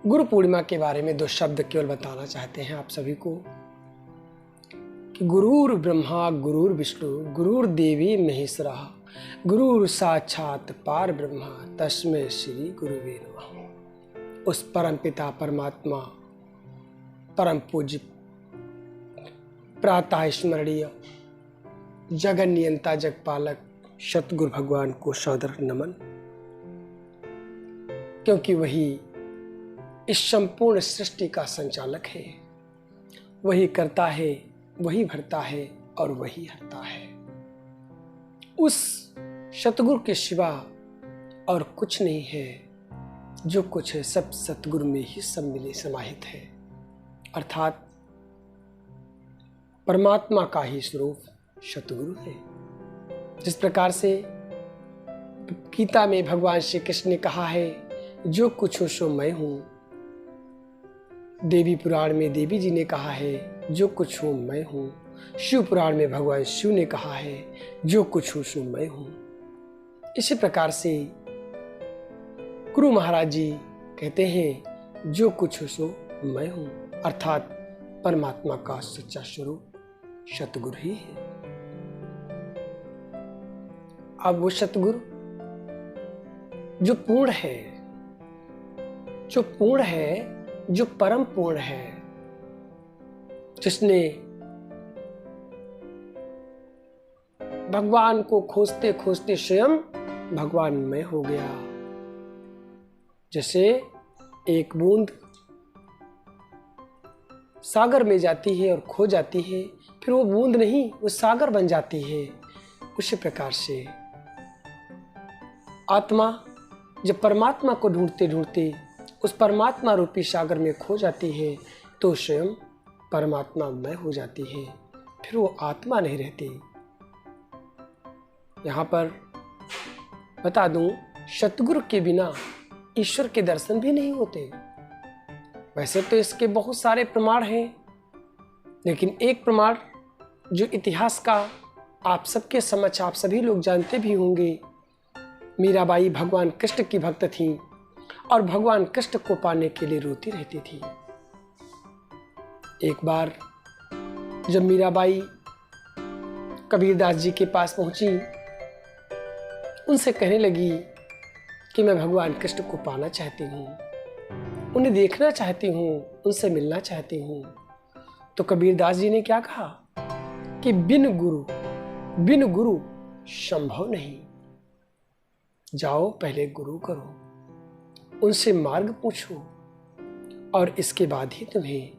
गुरु पूर्णिमा के बारे में 2 शब्द केवल बताना चाहते हैं आप सभी को कि गुरुर ब्रह्मा गुरुर विष्णु गुरुर देवी महेश्वरः गुरुर साक्षात पार ब्रह्मा तस्मै श्री गुरुवे नमः। उस परम पिता परमात्मा परम पूज्य प्रातः स्मरणीय जगन नियंता जगपालक सतगुरु भगवान को सौदर नमन, क्योंकि वही इस संपूर्ण सृष्टि का संचालक है। वही करता है, वही भरता है और वही हरता है। उस सतगुरु के सिवा और कुछ नहीं है। जो कुछ है सब सतगुरु में ही सब मिले समाहित है, अर्थात परमात्मा का ही स्वरूप सतगुरु है। जिस प्रकार से गीता में भगवान श्री कृष्ण ने कहा है, जो कुछ हो सो मैं हूं। देवी पुराण में देवी जी ने कहा है, जो कुछ हूं मैं हूं। शिव पुराण में भगवान शिव ने कहा है, जो कुछ हो सो मैं हूं। इसी प्रकार से गुरु महाराज जी कहते हैं, जो कुछ हो सो मैं हूं, अर्थात परमात्मा का सच्चा स्वरूप सतगुरु ही है। अब वो सतगुरु जो पूर्ण है, जो परम पूर्ण है, जिसने भगवान को खोजते खोजते स्वयं भगवान में हो गया। जैसे एक बूंद सागर में जाती है और खो जाती है, फिर वो बूंद नहीं, वो सागर बन जाती है। उसी प्रकार से आत्मा जब परमात्मा को ढूंढते ढूंढते उस परमात्मा रूपी सागर में खो जाती है, तो स्वयं परमात्मा मय हो जाती है। फिर वो आत्मा नहीं रहती। यहाँ पर बता दूं, सतगुरु के बिना ईश्वर के दर्शन भी नहीं होते। वैसे तो इसके बहुत सारे प्रमाण हैं, लेकिन एक प्रमाण जो इतिहास का आप सबके समक्ष आप सभी लोग जानते भी होंगे। मीराबाई भगवान कृष्ण की भक्त थीं और भगवान कृष्ण को पाने के लिए रोती रहती थी। एक बार जब मीराबाई कबीरदास जी के पास पहुंची, उनसे कहने लगी कि मैं भगवान कृष्ण को पाना चाहती हूँ, उन्हें देखना चाहती हूँ, उनसे मिलना चाहती हूँ। तो कबीरदास जी ने क्या कहा कि बिन गुरु संभव नहीं। जाओ पहले गुरु करो, उनसे मार्ग पूछो और इसके बाद ही तुम्हें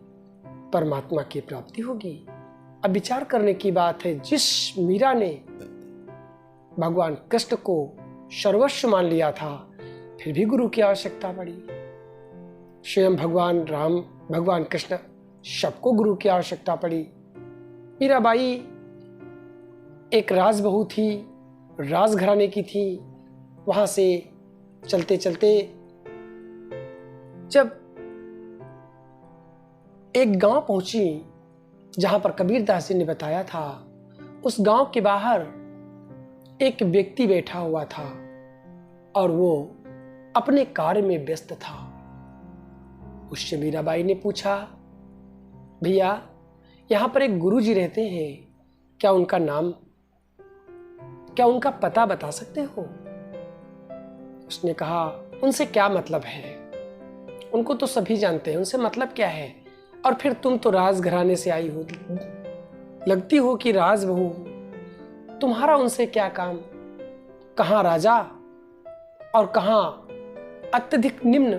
परमात्मा की प्राप्ति होगी। अब विचार करने की बात है, जिस मीरा ने भगवान कृष्ण को सर्वस्व मान लिया था, फिर भी गुरु की आवश्यकता पड़ी। स्वयं भगवान राम भगवान कृष्ण सबको गुरु की आवश्यकता पड़ी। मीराबाई एक राजबहू थी, राजघराने की थी। वहां से चलते चलते जब एक गांव पहुंची जहां पर कबीरदास जी ने बताया था, उस गांव के बाहर एक व्यक्ति बैठा हुआ था और वो अपने कार्य में व्यस्त था। उससे मीराबाई ने पूछा, भैया यहां पर एक गुरुजी रहते हैं, क्या उनका पता बता सकते हो? उसने कहा, उनसे क्या मतलब है, उनको तो सभी जानते हैं, उनसे मतलब क्या है? और फिर तुम तो राजघराने से आई हो, लगती हो कि राजबहू, तुम्हारा उनसे क्या काम? कहां राजा और कहां अत्यधिक निम्न,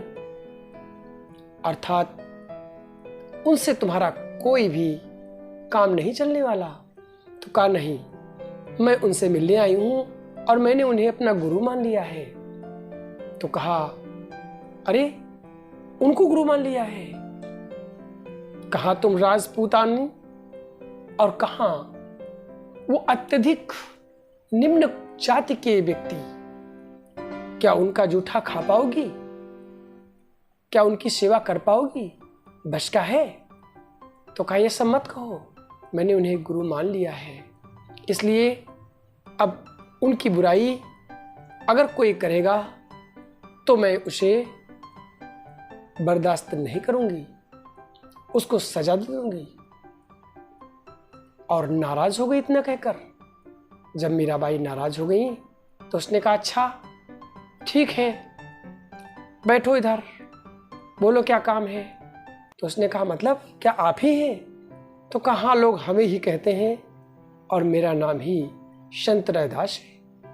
अर्थात उनसे तुम्हारा कोई भी काम नहीं चलने वाला। तो कहा, नहीं, मैं उनसे मिलने आई हूं और मैंने उन्हें अपना गुरु मान लिया है। तो कहा, अरे उनको गुरु मान लिया है? कहा तुम राजपूतानी और कहा वो अत्यधिक निम्न जाति के व्यक्ति, क्या उनका जूठा खा पाओगी? क्या उनकी सेवा कर पाओगी? बस का है? तो कहा, ये सब मत कहो, मैंने उन्हें गुरु मान लिया है, इसलिए अब उनकी बुराई अगर कोई करेगा तो मैं उसे बर्दाश्त नहीं करूंगी, उसको सजा दे दूंगी। और नाराज हो गई इतना कहकर। जब मीराबाई नाराज हो गई तो उसने कहा, अच्छा ठीक है, बैठो इधर, बोलो क्या काम है। तो उसने कहा, मतलब क्या आप ही हैं? तो कहाँ, लोग हमें ही कहते हैं और मेरा नाम ही संत रैदास है।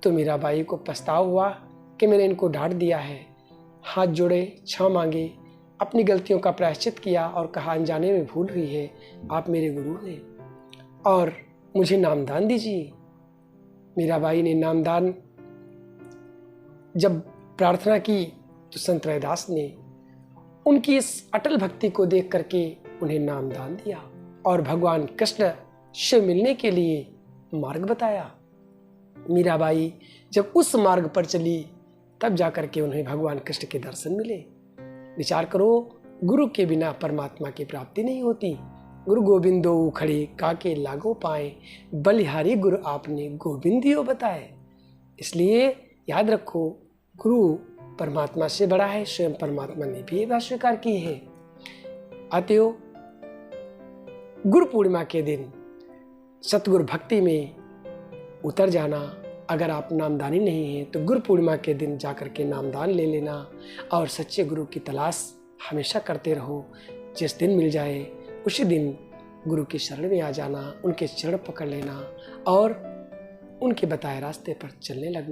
तो मीराबाई को पछतावा हुआ कि मैंने इनको डांट दिया है। हाथ जोड़े, क्षमा मांगे, अपनी गलतियों का प्रायश्चित किया और कहा, अनजाने में भूल हुई है, आप मेरे गुरु हैं और मुझे नामदान दीजिए। मीराबाई ने नामदान जब प्रार्थना की तो संत रैदास ने उनकी इस अटल भक्ति को देख करके उन्हें नामदान दिया और भगवान कृष्ण से मिलने के लिए मार्ग बताया। मीराबाई जब उस मार्ग पर चली तब जाकर के उन्हें भगवान कृष्ण के दर्शन मिले। विचार करो, गुरु के बिना परमात्मा की प्राप्ति नहीं होती। गुरु गोविंदो खड़े काके लागो पाए, बलिहारी गुरु आपने गोविंदियो बताए। इसलिए याद रखो, गुरु परमात्मा से बड़ा है। स्वयं परमात्मा ने भी ये बात स्वीकार की है। आते हो, गुरु पूर्णिमा के दिन सतगुरु भक्ति में उतर जाना। अगर आप नामदानी नहीं हैं तो गुरु पूर्णिमा के दिन जाकर के नामदान ले लेना और सच्चे गुरु की तलाश हमेशा करते रहो। जिस दिन मिल जाए उसी दिन गुरु की शरण में आ जाना, उनके चरण पकड़ लेना और उनके बताए रास्ते पर चलने लगना।